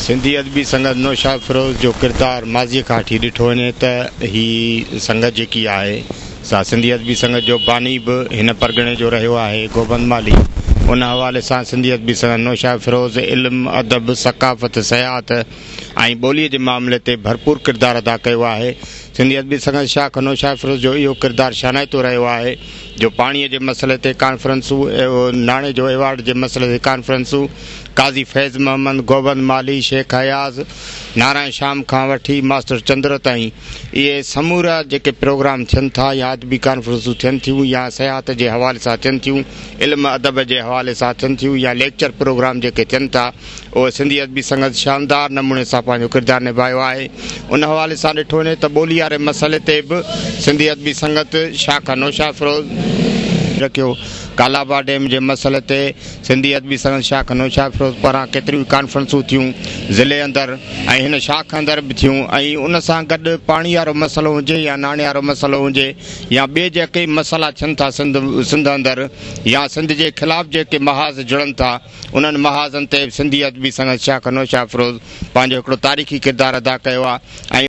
सिंधी अदबी संगत नौशाद फिरोज़ जो किरदारु माज़ीअ खां वठी ॾिठो वञे त ही संगत जेकी आहे सा सिंधी अदबी संगत जो बानी बि हिन परगणे जो रहियो आहे गोबंद माली। उन हवाले सां सिंधी अदबी संगत नौशाद फिरोज़ इल्मु अदब सकाफ़त सयाहत ऐं ॿोलीअ जे मामले ते भरपूर किरदारु अदा कयो आहे। सिंधी अदबी संगत शाख नौशाद फिरोज़ जो इहो किरदारु शानाइतो रहियो आहे जो पाणीअ जे मसइले ते कॉन्फ्रेंसूं, नाणे जो एवॉर्ड जे मसइले ते कॉन्फ्रेंसूं, काज़ी फैज़ मोहम्मद, गोबंद माली, शेख हयाज़, नारायण शाम खां वठी मास्टर चंद्र ताईं इहे समूरा जेके प्रोग्राम थियनि था या अदबी कॉन्फ्रेंसूं थियनि थियूं या सयाहत जे हवाले सां थियनि थियूं, इल्मु अदब जे हवाले सां थियनि थियूं या लेक्चर प्रोग्राम जेके थियनि था उहे सिंधी अदबी संगत शानदार नमूने सां पंहिंजो किरदारु निभायो आहे। उन हवाले सां ॾिठो वञे त ॿोली वारे मसइले ते बि सिंधी अदबी संगत शाखा नौशाद फिरोज़ रखियो। कालाबा डैम जे मसइले ते सिंधी अदबी संगत शाख नौशाद फिरोज़ पारां केतिरियूं कॉन्फ्रेंसूं थियूं ज़िले अंदरि ऐं हिन शाख अंदरि बि थियूं ऐं उन सां गॾु पाणी वारो मसइलो हुजे या नाणे वारो मसइलो हुजे या ॿिए जेके मसइला थियनि था सिंध अंदरि या सिंध जे ख़िलाफ़ु जेके महाज़ जुड़नि था उन्हनि महाज़नि ते सिंधी अदबी संगत शाख नौशाद फिरोज़ पंहिंजो हिकिड़ो तारीख़ी किरदारु अदा कयो आहे।